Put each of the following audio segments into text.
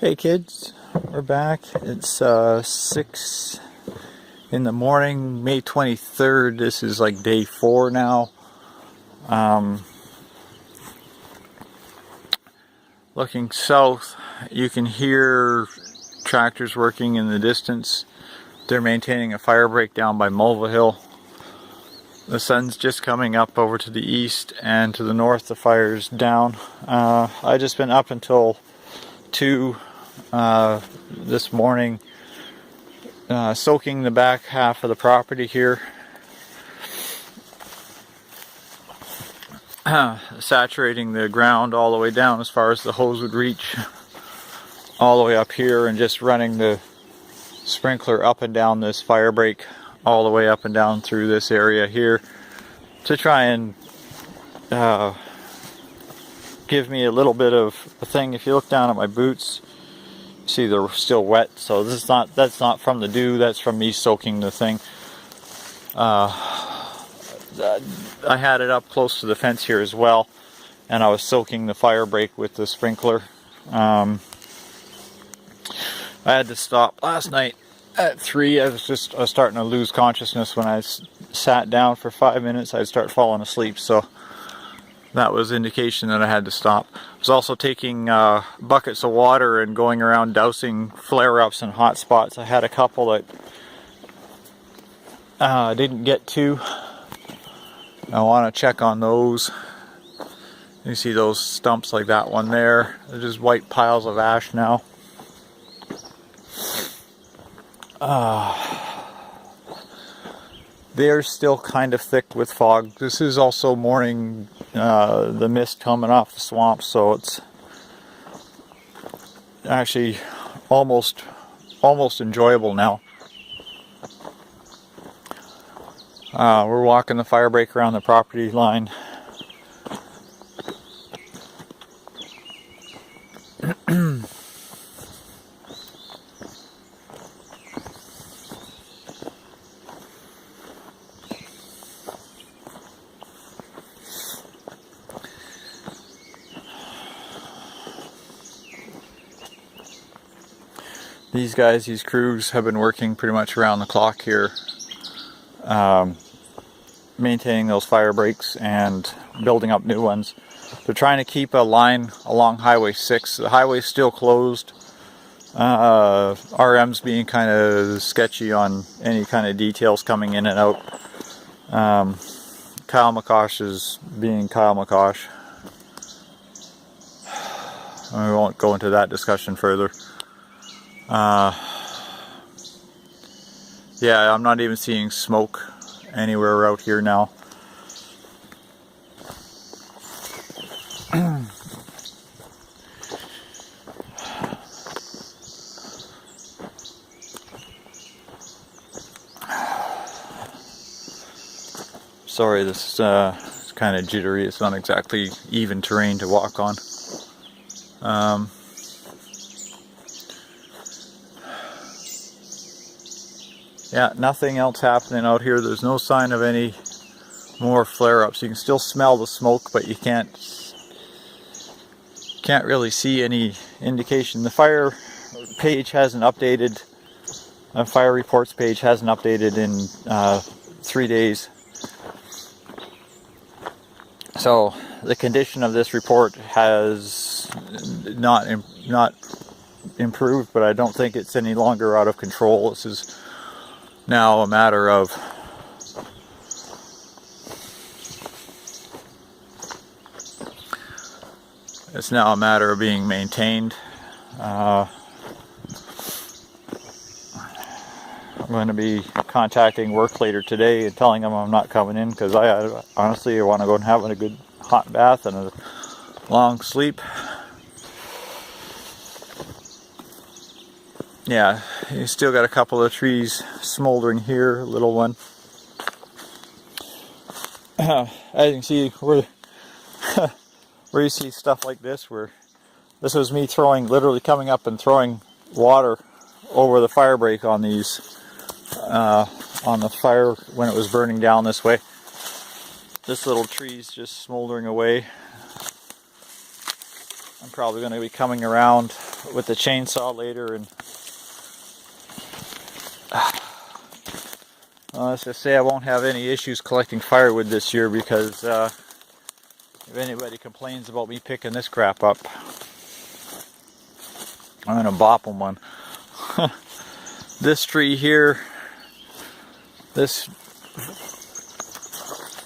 Hey kids, we're back. It's 6 in the morning, May 23rd. This is like day 4 now. Looking south, you can hear tractors working in the distance. They're maintaining a fire break down by Mulva Hill. The sun's just coming up over to the east, and to the north the fire's down. I just been up until 2 this morning, soaking the back half of the property here, saturating the ground all the way down as far as the hose would reach, all the way up here, and just running the sprinkler up and down this fire break all the way up and down through this area here to try and give me a little bit of a thing. If you look down at my boots, see they're still wet, so that's not from the dew, that's from me soaking the thing. I had it up close to the fence here as well, and I was soaking the fire break with the sprinkler. I had to stop last night at 3. I was starting to lose consciousness. When I sat down for 5 minutes, I'd start falling asleep, so that was indication that I had to stop. I was also taking buckets of water and going around dousing flare-ups and hot spots. I had a couple that I didn't get to. I want to check on those. You see those stumps like that one there. They're just white piles of ash now. They're still kind of thick with fog. This is also morning, the mist coming off the swamp, so it's actually almost enjoyable now. We're walking the fire break around the property line. These guys, these crews have been working pretty much around the clock here, maintaining those fire breaks and building up new ones. They're trying to keep a line along Highway 6. The highway's still closed. RM's being kind of sketchy on any kind of details coming in and out. Kyle McCosh is being Kyle McCosh. We won't go into that discussion further. Yeah, I'm not even seeing smoke anywhere out here now. Sorry, this is kind of jittery. It's not exactly even terrain to walk on. Yeah, nothing else happening out here. There's no sign of any more flare-ups. You can still smell the smoke, but you can't really see any indication. The fire page hasn't updated. The fire reports page hasn't updated in 3 days. So the condition of this report has not improved, but I don't think it's any longer out of control. This is now a matter of being maintained. I'm going to be contacting work later today and telling them I'm not coming in, because I honestly want to go and have a good hot bath and a long sleep. Yeah, you still got a couple of trees smoldering here, a little one. As you can see, where you see stuff like this, where this was me literally coming up and throwing water over the fire break on these, on the fire when it was burning down this way. This little tree's just smoldering away. I'm probably going to be coming around with the chainsaw later, and let's just say I won't have any issues collecting firewood this year, because if anybody complains about me picking this crap up, I'm going to bop them one. This tree here, this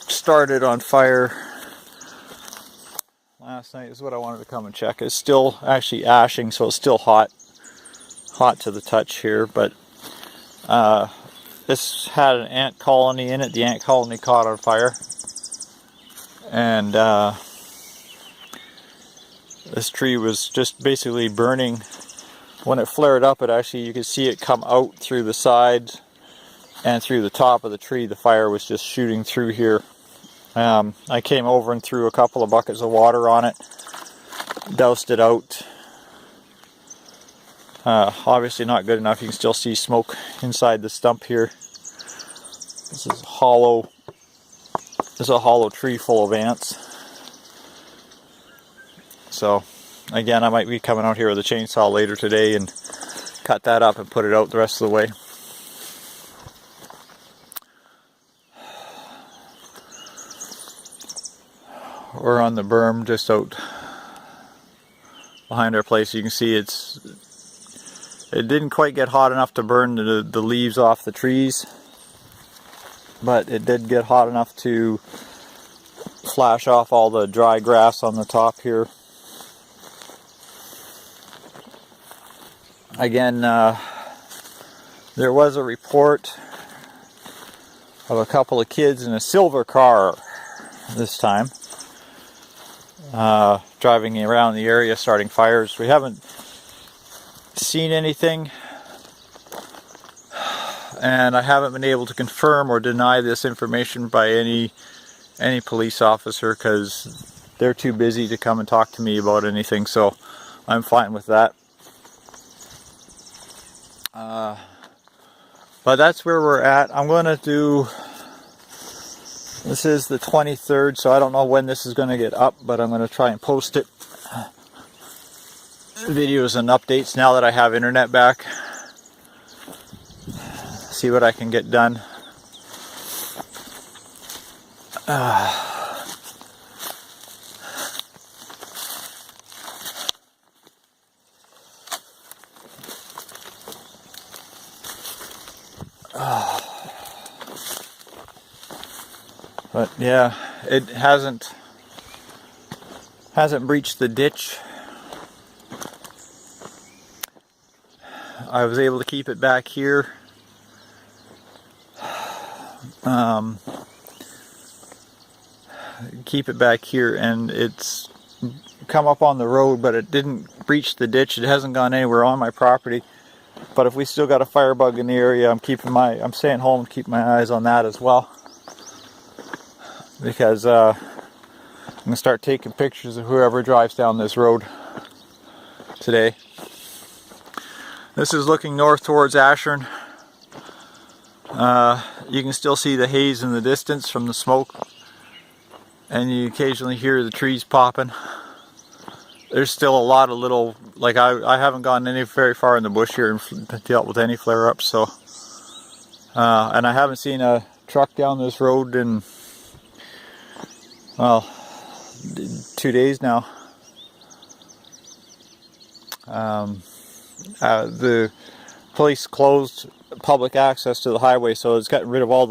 started on fire last night, is what I wanted to come and check. It's still actually ashing, so it's still hot to the touch here, but this had an ant colony in it. The ant colony caught on fire, and this tree was just basically burning. When it flared up, it actually, you could see it come out through the sides and through the top of the tree. The fire was just shooting through here. I came over and threw a couple of buckets of water on it, doused it out. Obviously not good enough. You can still see smoke inside the stump here. This is hollow. This is a hollow tree full of ants. So again, I might be coming out here with a chainsaw later today and cut that up and put it out the rest of the way. We're on the berm just out behind our place. You can see it didn't quite get hot enough to burn the leaves off the trees, but it did get hot enough to flash off all the dry grass on the top here. Again, there was a report of a couple of kids in a silver car this time, driving around the area starting fires. We haven't seen anything, and I haven't been able to confirm or deny this information by any police officer, because they're too busy to come and talk to me about anything, so I'm fine with that. But that's where we're at. I'm going to do, this is the 23rd, so I don't know when this is going to get up, but I'm going to try and post it. Videos and updates now that I have internet back. See what I can get done. But yeah, it hasn't breached the ditch. I was able to keep it back here. And it's come up on the road, but it didn't breach the ditch. It hasn't gone anywhere on my property. But if we still got a firebug in the area, I'm staying home and keep my eyes on that as well. Because I'm going to start taking pictures of whoever drives down this road today. This is looking north towards Ashern. You can still see the haze in the distance from the smoke, and you occasionally hear the trees popping. There's still a lot of little, like I haven't gone very far in the bush here and dealt with any flare-ups, so and I haven't seen a truck down this road in, well, 2 days now. The police closed public access to the highway, so it's gotten rid of all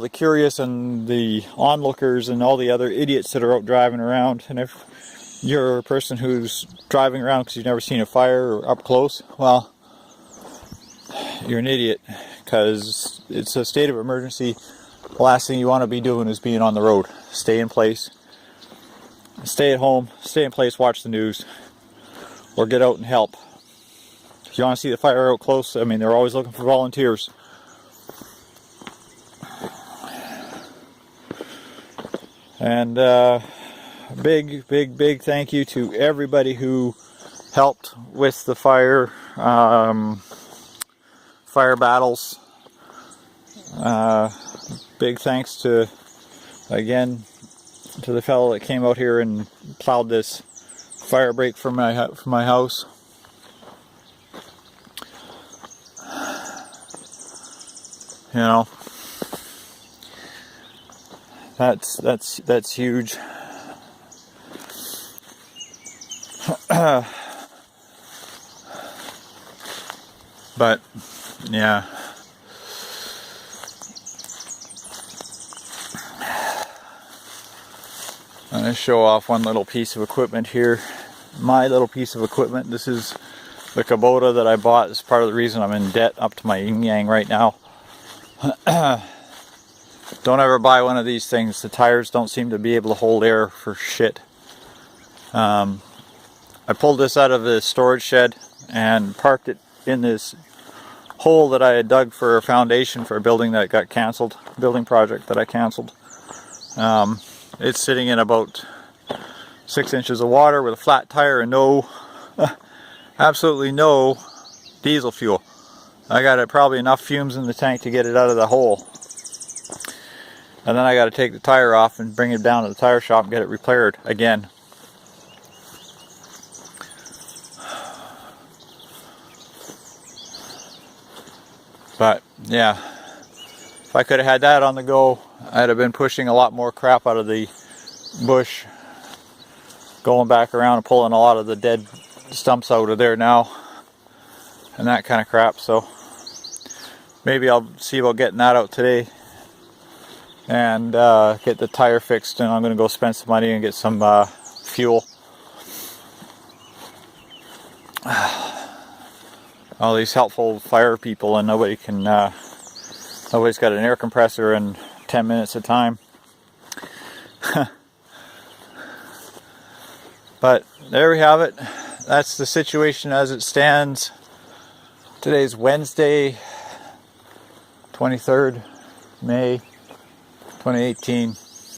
the curious and the onlookers and all the other idiots that are out driving around. And if you're a person who's driving around because you've never seen a fire or up close, well, you're an idiot, because it's a state of emergency. The last thing you want to be doing is being on the road. Stay in place. Stay at home. Stay in place. Watch the news. Or get out and help. If you want to see the fire out close, I mean, they're always looking for volunteers. And big thank you to everybody who helped with the fire battles. Big thanks again to the fellow that came out here and plowed this fire break for my house. You know, that's huge. But yeah, I'm going to show off one little piece of equipment here. My little piece of equipment. This is the Kubota that I bought. It's part of the reason I'm in debt up to my yin-yang right now. Don't ever buy one of these things. The tires don't seem to be able to hold air for shit. I pulled this out of the storage shed and parked it in this hole that I had dug for a foundation for a building that got canceled, building project that I canceled. It's sitting in about 6 inches of water with a flat tire and no, absolutely no diesel fuel. I got probably enough fumes in the tank to get it out of the hole. And then I got to take the tire off and bring it down to the tire shop and get it repaired again. But yeah, if I could have had that on the go, I'd have been pushing a lot more crap out of the bush, going back around and pulling a lot of the dead stumps out of there now and that kind of crap. So maybe I'll see about getting that out today and get the tire fixed, and I'm going to go spend some money and get some fuel. All these helpful fire people, and nobody's got an air compressor in 10 minutes at a time. But there we have it. That's the situation as it stands. Today's Wednesday, 23rd May 2018.